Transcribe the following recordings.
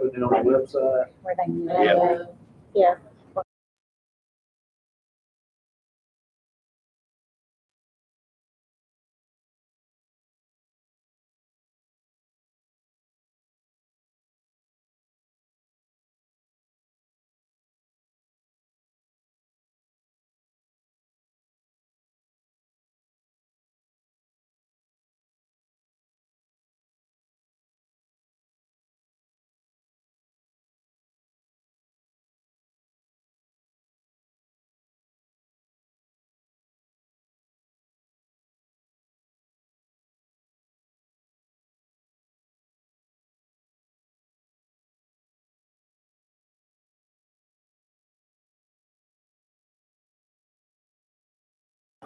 putting it on the website. Where they need Yeah. it. Yeah.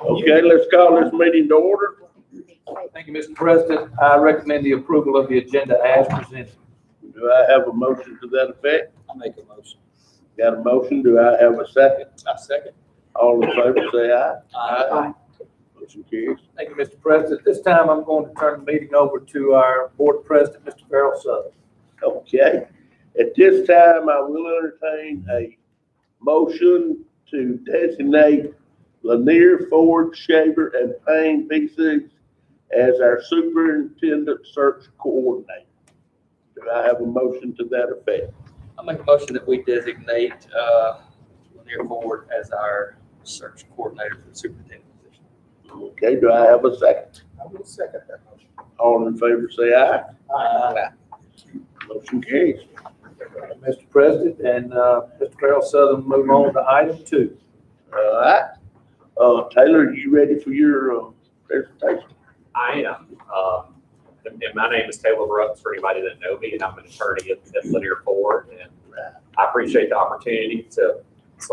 Okay, let's call this meeting to order. Thank you, Mr. President. I recommend the approval of the agenda as presented. Do I have a motion to that effect? I make a motion. Got a motion, do I have a second? I second. All in favor, say aye. Aye. Motion carries. Thank you, Mr. President. This time I'm going to turn the meeting over to our board president, Mr. Farrell Sutherland. Okay, at this time, I will entertain a motion to designate Lanier, Ford, Shaver, and Payne P6 as our superintendent search coordinator. Do I have a motion to that effect? I'll make a motion that we designate Lanier Ford as our search coordinator for the superintendent position. Okay, do I have a second? I will second that motion. All in favor, say aye. Aye. Motion carries. Mr. President, and Mr. Farrell Sutherland, move on to item 2. All right. Taylor, you ready for your presentation? I am. And my name is Taylor Brooks, for anybody that know me, and I'm an attorney at Lanier Ford. And I appreciate the opportunity so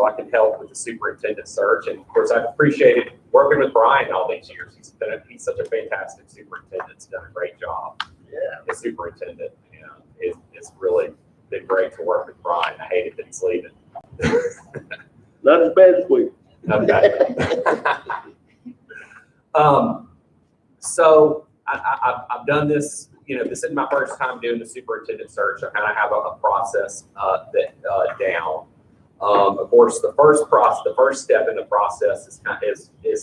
I can help with the superintendent search. And of course, I've appreciated working with Brian all these years. He's such a fantastic superintendent. He's done a great job. Yeah. As superintendent, and it's really been great to work with Brian. I hated that he's leaving. Not as bad as we. Okay. So I've done this, this is my first time doing the superintendent search. I kind of have a process down. Of course, the first step in the process is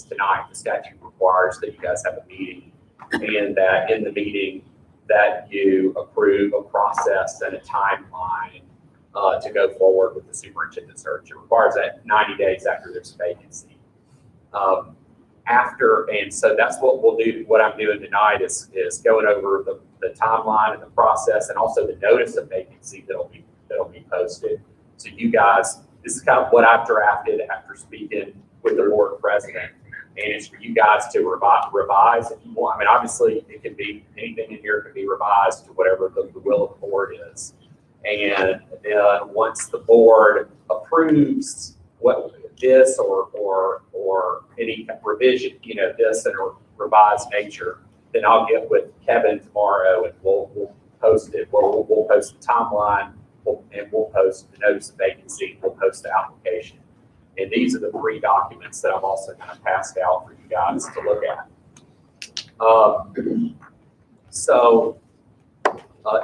tonight. The statute requires that you guys have a meeting, and that in the meeting that you approve a process and a timeline to go forward with the superintendent search. It requires that 90 days after there's a vacancy. And so that's what we'll do. What I'm doing tonight is going over the timeline and the process, and also the notice of vacancy that'll be posted. So you guys, this is kind of what I've drafted after speaking with the board president, and it's for you guys to revise if you want. I mean, obviously, it can be anything in here can be revised to whatever the will of the board is. And then once the board approves what this or any revision, this in a revised nature, then I'll get with Kevin tomorrow and we'll post it. We'll post the timeline and we'll post the notice of vacancy. We'll post the application. And these are the 3 documents that I've also kind of passed out for you guys to look at.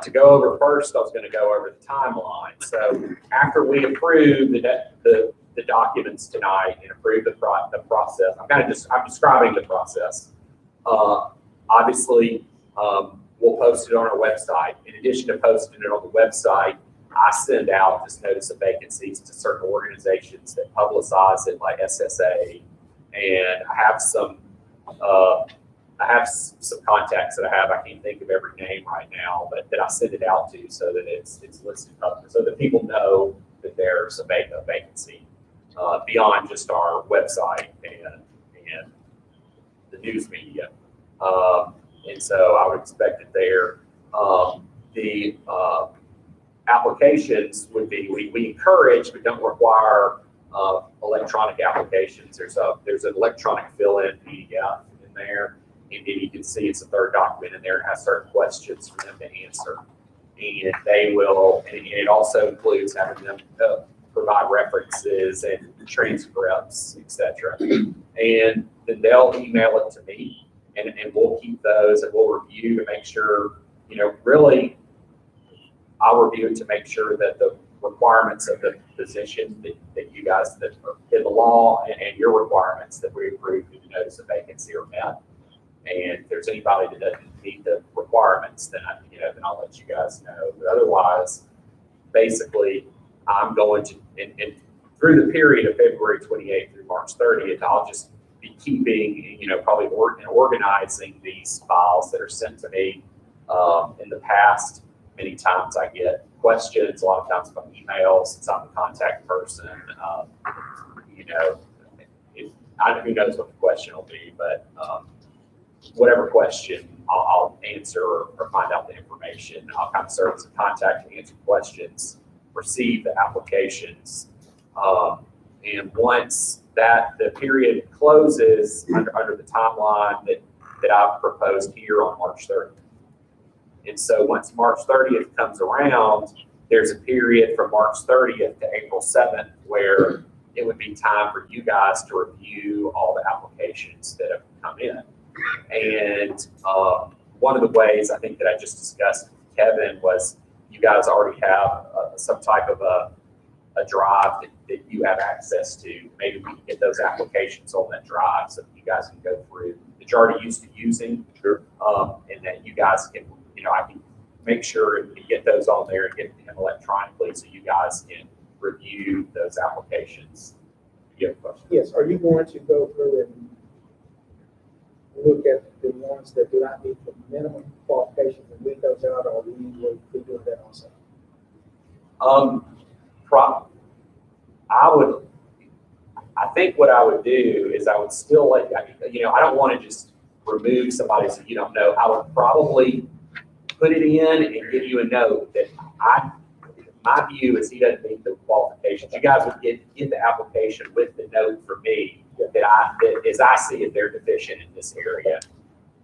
To go over first, I was going to go over the timeline. So after we approve the documents tonight and approve the process, I'm describing the process. Obviously, we'll post it on our website. In addition to posting it on the website, I send out this notice of vacancies to certain organizations that publicize it, like SSA, and I have some contacts that I can't think of every name right now, but that I send it out to so that it's listed up, so that people know that there's a vacancy beyond just our website and the news media. And so I would expect it there. The applications would be, we encourage but don't require electronic applications. There's an electronic fill-in PDF in there, and then you can see it's a 3rd document in there. It has certain questions for them to answer, and they will. And it also includes having them provide references and transcripts, etc. And then they'll email it to me, and we'll keep those and we'll review to make sure, really I'll review it to make sure that the requirements of the position that you guys, that are in the law and your requirements that we approved in the notice of vacancy are met. And if there's anybody that doesn't meet the requirements, then then I'll let you guys know. But otherwise, basically, I'm going to, and through the period of February 28th through March 30th, I'll just be keeping, probably organizing these files that are sent to me. In the past, many times I get questions, a lot of times by email, since I'm the contact person. Who knows what the question will be, but whatever question, I'll answer or find out the information. I'll kind of serve as a contact to answer questions, receive the applications. And once the period closes under the timeline that I've proposed here on March 30th. And so once March 30th comes around, there's a period from March 30th to April 7th where it would be time for you guys to review all the applications that have come in. And one of the ways I think that I just discussed with Kevin was you guys already have some type of a drive that you have access to. Maybe we can get those applications on that drive so that you guys can go through that you're already used to using. Sure. And that you guys can, I can make sure and get those on there and get them electronically so you guys can review those applications. You have a question? Yes, are you going to go through and look at the ones that do not meet the minimum qualifications and weed those out, or will you be doing that also? I think what I would do is I would still I don't want to just remove somebody so you don't know. I would probably put it in and give you a note that my view is he doesn't meet the qualifications. You guys would get the application with the note for me that as I see it, they're deficient in this area.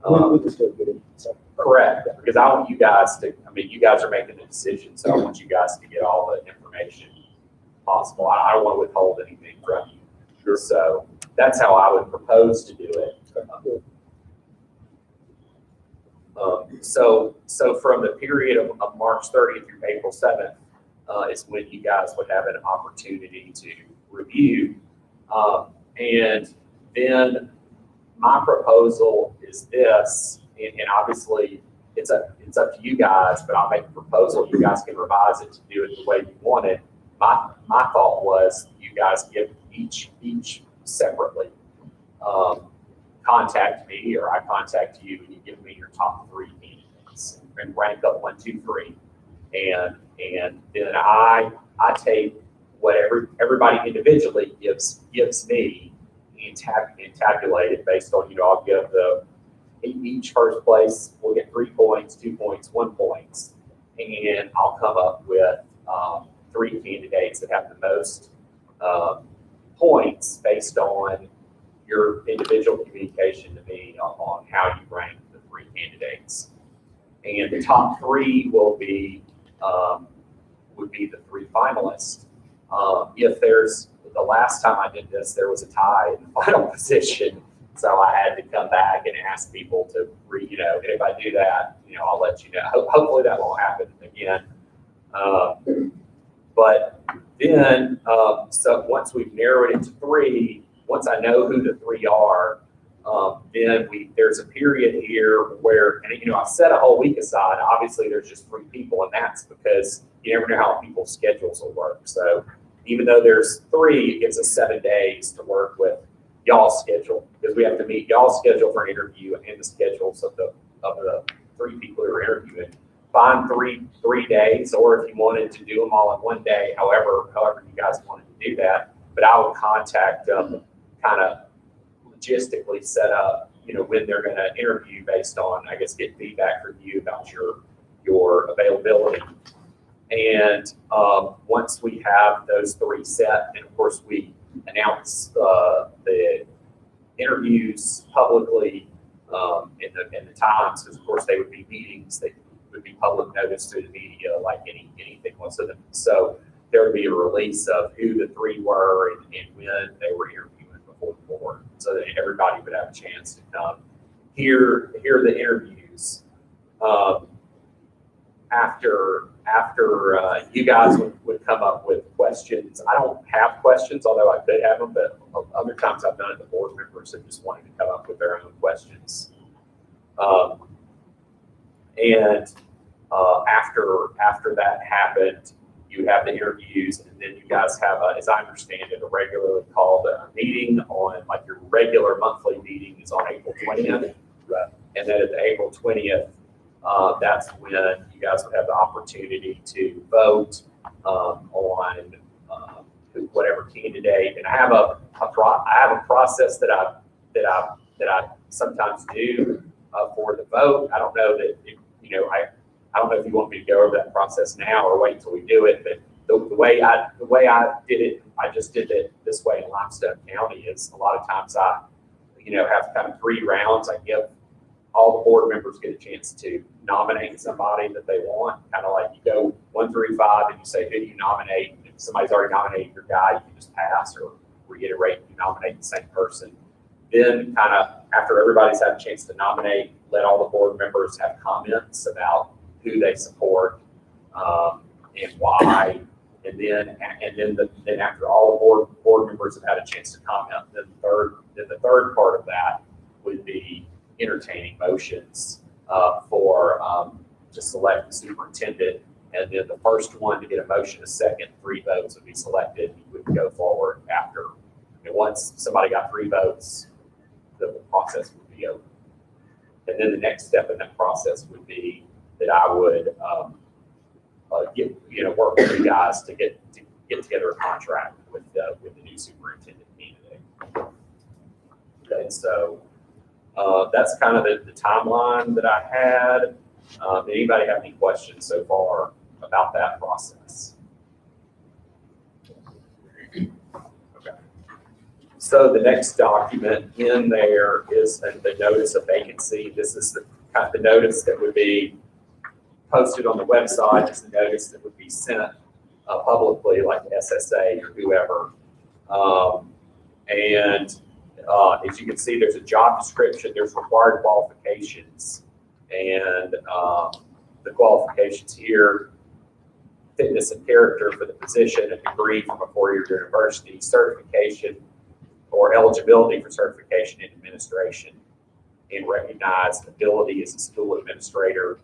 We can still get it. So. Correct, because I want you guys to, you guys are making the decision, so I want you guys to get all the information possible. I don't want to withhold anything from you. Sure. So that's how I would propose to do it. So from the period of March 30th through April 7th is when you guys would have an opportunity to review. And then my proposal is this, and obviously it's up to you guys, but I'll make a proposal. You guys can revise it to do it the way you want it. My thought was you guys give each separately. Contact me or I contact you and you give me your top 3 candidates and rank up 1, 2, 3. And then I take what everybody individually gives me and tabulate it based on, I'll give each first place will get 3 points, 2 points, 1 point. And I'll come up with 3 candidates that have the most points based on your individual communication to me on how you rank the 3 candidates. And the top 3 would be the 3 finalists. If the last time I did this, there was a tie in the final position, so I had to come back and ask people to if I do that, I'll let you know. Hopefully that won't happen again. But then, so once we've narrowed it to 3, once I know who the 3 are, then there's a period here where, and I've set a whole week aside. Obviously, there's just 3 people, and that's because you never know how people's schedules will work. So even though there's 3, it gives us 7 days to work with y'all's schedule, because we have to meet y'all's schedule for an interview and the schedules of the 3 people who are interviewing. Find 3 days, or if you wanted to do them all in 1 day, however you guys wanted to do that. But I would contact them, kind of logistically set up, when they're going to interview based on, I guess, get feedback from you about your availability. And once we have those 3 set, and of course we announce the interviews publicly in the times, because of course they would be meetings, they would be public notice through the media, like anything was of them. So there would be a release of who the 3 were and when they were interviewing before the board, so that everybody would have a chance to come hear the interviews. after you guys would come up with questions. I don't have questions, although I could have them, but other times I've done it, the board members have just wanted to come up with their own questions. After that happened, you have the interviews, and then you guys have, as I understand it, a regularly called meeting on, like your regular monthly meeting is on April 20th. Right. And then at the April 20th, that's when you guys would have the opportunity to vote on whatever candidate. And I have a process that I sometimes do for the vote. I don't know that I don't know if you want me to go over that process now or wait until we do it, but the way I did it, I just did it this way in Limestone County. Is a lot of times I have kind of 3 rounds. I give all the board members get a chance to nominate somebody that they want. Kind of like you go 1 through 5 and you say, who do you nominate? If somebody's already nominated your guy, you can just pass or reiterate and nominate the same person. Then kind of after everybody's had a chance to nominate, let all the board members have comments about who they support and why. And then after all the board members have had a chance to comment, then the third part of that would be entertaining motions to select the superintendent. And then the first one to get a motion, a second, 3 votes would be selected. You would go forward after. And once somebody got 3 votes, the process would be over. And then the next step in that process would be that I would work with you guys to get together a contract with the new superintendent candidate. Okay, so that's kind of the timeline that I had. Anybody have any questions so far about that process? Okay. So the next document in there is the notice of vacancy. This is the kind of the notice that would be posted on the website. It's the notice that would be sent publicly, like the SSA or whoever. As you can see, there's a job description, there's required qualifications, and the qualifications here: fitness and character for the position, a degree from a 4-year university, certification or eligibility for certification in administration, and recognized ability as a school administrator,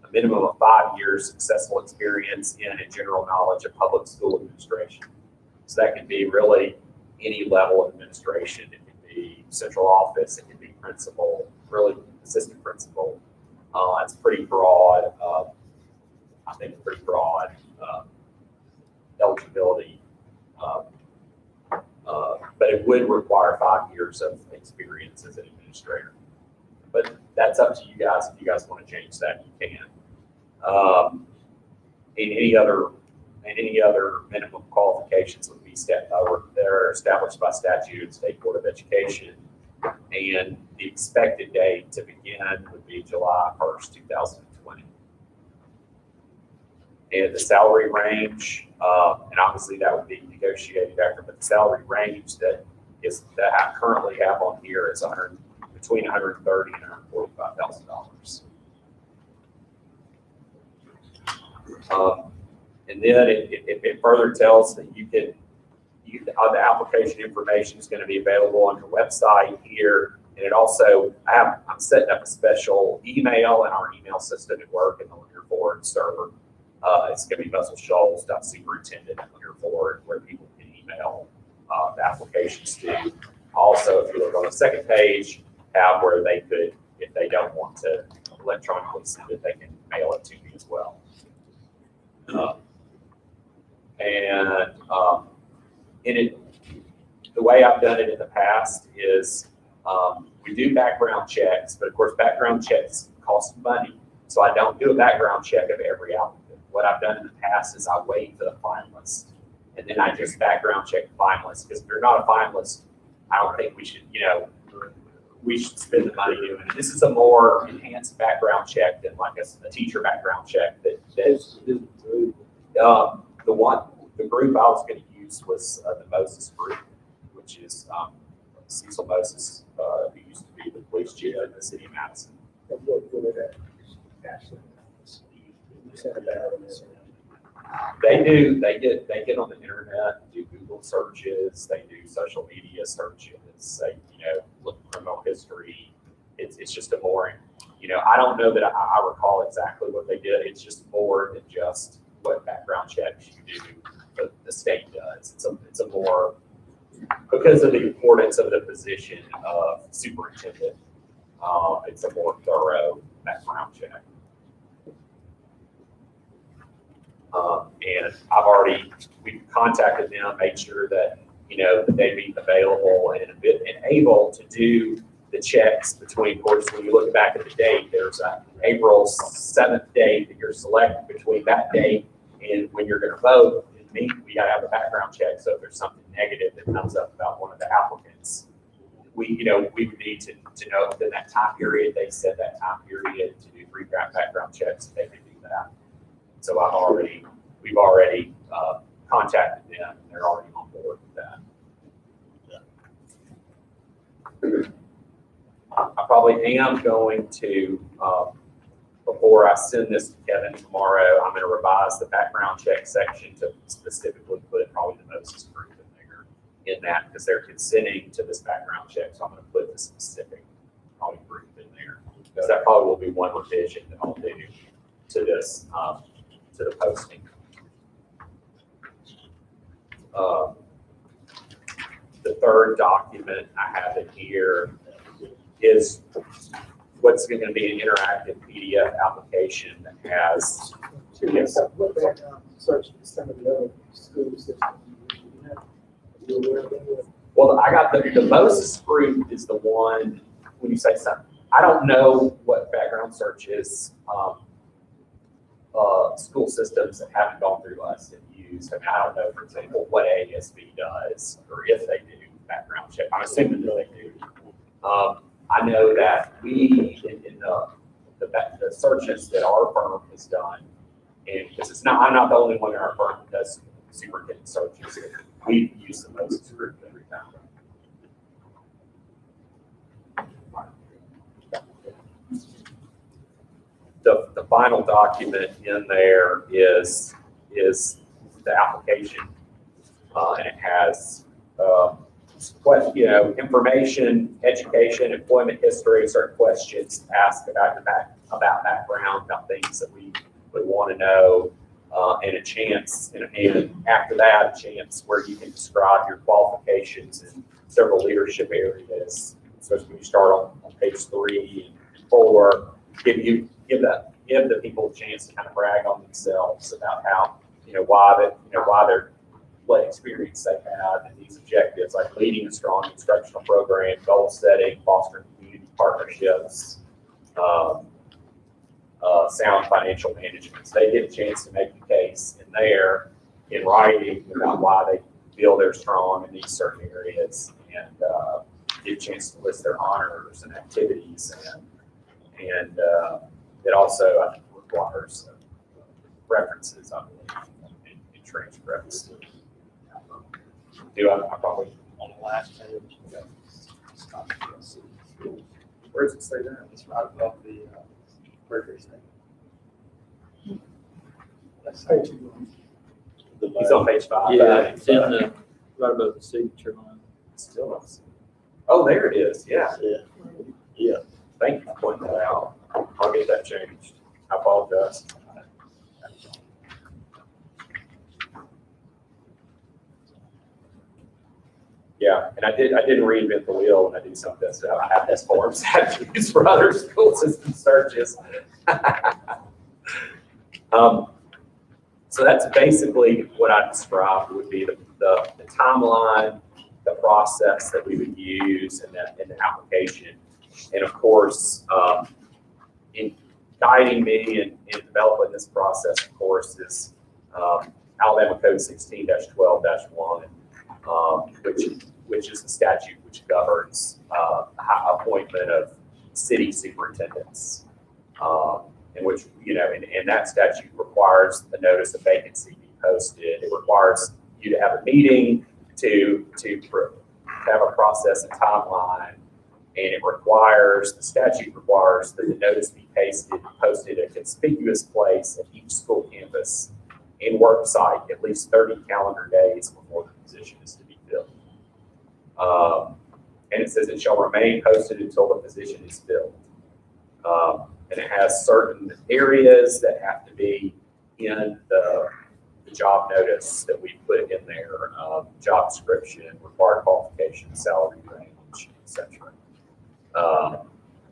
a minimum of 5 years successful experience in and general knowledge of public school administration. So that can be really any level of administration. It can be central office, it can be principal, really assistant principal. It's pretty broad. I think pretty broad eligibility. But it would require 5 years of experience as an administrator. But that's up to you guys. If you guys want to change that, you can. And any other minimum qualifications would be they're established by statute and State Board of Education. And the expected date to begin would be July 1st, 2020. And the salary range, and obviously that would be negotiated after, but the salary range that I currently have on here is between $130,000 and $145,000. And then it further tells that the application information is going to be available on your website here. And it also, I'm setting up a special email in our email system at work in the Lanier Forward server. It's going to be muscleshoals.superintendent@LanierForward, where people can email the applications to. Also, if you look on the second page, have where they could, if they don't want to electronically send it, they can mail it to me as well. The way I've done it in the past is we do background checks, but of course background checks cost money. So I don't do a background check of every applicant. What I've done in the past is I wait for the finalist, and then I just background check the finalist. Because if you're not a finalist, I don't think we should spend the money doing it. This is a more enhanced background check than like a teacher background check. The group I was going to use was the Moses group, which is Cecil Moses, who used to be the police chief in the city of Madison. send it out and They do, they get on the internet, do Google searches, they do social media searches, they, look at criminal history. It's just a more, I don't know that I recall exactly what they did. It's just more than just what background checks you do, but the state does. It's a more, because of the importance of the position of superintendent, it's a more thorough background check. And we've contacted them, made sure that, that they'd be available and able to do the checks between, of course, when you look back at the date, there's a April 7th date that you're selected between that date and when you're going to vote. We got to have a background check. So if there's something negative that comes up about one of the applicants, we would need to know within that time period. They set that time period to do 3 background checks. They can do that. So we've already contacted them. And they're already on board with that. I probably am going to, before I send this to Kevin tomorrow, I'm going to revise the background check section to specifically put probably the Moses group in that because they're consenting to this background check. So I'm going to put the specific probably group in there because that probably will be one revision that I'll do to this, to the posting. The third document I have in here is what's going to be an interactive PDF application that has. what background search some of the other school systems you aware of any of? Well, I got the Moses group is the one, when you say something, I don't know what background search is, school systems that haven't gone through us and used. I mean, I don't know, for example, what ASB does or if they do background check. I'm assuming that they do. I know that we, in the searches that our firm has done, and because I'm not the only one in our firm that does superintendent searches. We've used the Moses group every time. The final document in there is the application, and it has information, education, employment history, certain questions asked about background, about things that we would want to know, and a chance, and after that, a chance where you can describe your qualifications in several leadership areas. So when you start on page 3 and 4, give the people a chance to kind of brag on themselves about how, what experience they have and these objectives, like leading a strong instructional program, goal setting, fostering community partnerships, sound financial management. So they get a chance to make a case in there in writing about why they feel they're strong in these certain areas, and get a chance to list their honors and activities, and it also, I think, requires references, I believe, in transcripts. I probably On the last page. Where does it say that? It's right above the Mercury thing. That's page 1. He's on page 5. Yeah, it's in the, right above the signature line. Still not seeing it. Oh, there it is. Yeah. Yeah. Thank you for pointing that out. I'll get that changed. I apologize. Yeah, and I didn't reinvent the wheel when I do some of this stuff. I have this forms I have to use for other school system searches. So that's basically what I described would be the timeline, the process that we would use in the application. And of course, in guiding me in developing this process, of course, is Alabama Code 16-12-1, which is the statute which governs appointment of city superintendents, in which, and that statute requires the notice of vacancy be posted. It requires you to have a meeting to have a process and timeline, And it requires, the statute requires that the notice be posted at a conspicuous place at each school campus and work site at least 30 calendar days before the position is to be filled. And it says it shall remain posted until the position is filled. And it has certain areas that have to be in the job notice that we put in there, job description, required qualifications, salary range, etc.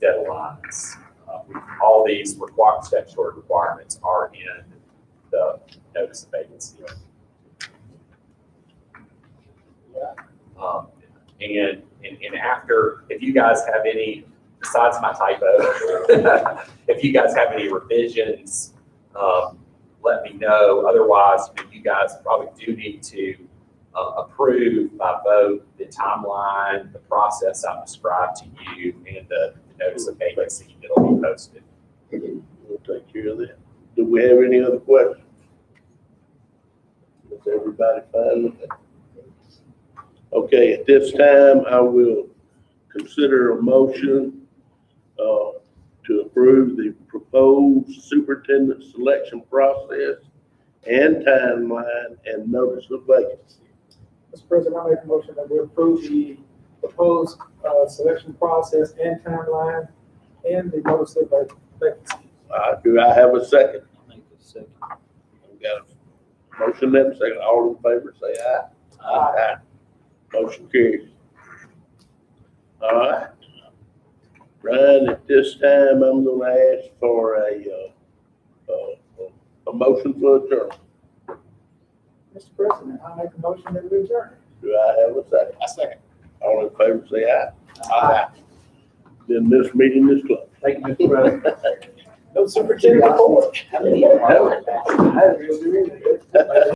Deadlines. All these statutory requirements are in the notice of vacancy. And after, if you guys have any, besides my typo, if you guys have any revisions, let me know. Otherwise, you guys probably do need to approve by vote the timeline, the process I've described to you, and the notice of vacancy that'll be posted. We'll take care of that. Do we have any other questions? Is everybody fine with that? Okay, at this time, I will consider a motion to approve the proposed superintendent selection process and timeline and notice of vacancy. Mr. President, I make a motion that we approve the proposed selection process and timeline and the notice of vacancy. Do I have a second? Make a second. We got a motion and a second. All in favor, say aye. Aye. Motion carries. All right. Ryan, at this time, I'm gonna ask for a motion for adjournment. Mr. President, I make a motion that we adjourn. Do I have a second? I second. All in favor, say aye. Aye. Then this meeting is closed. Thank you, Mr. President. No superintendent report. I didn't really do anything.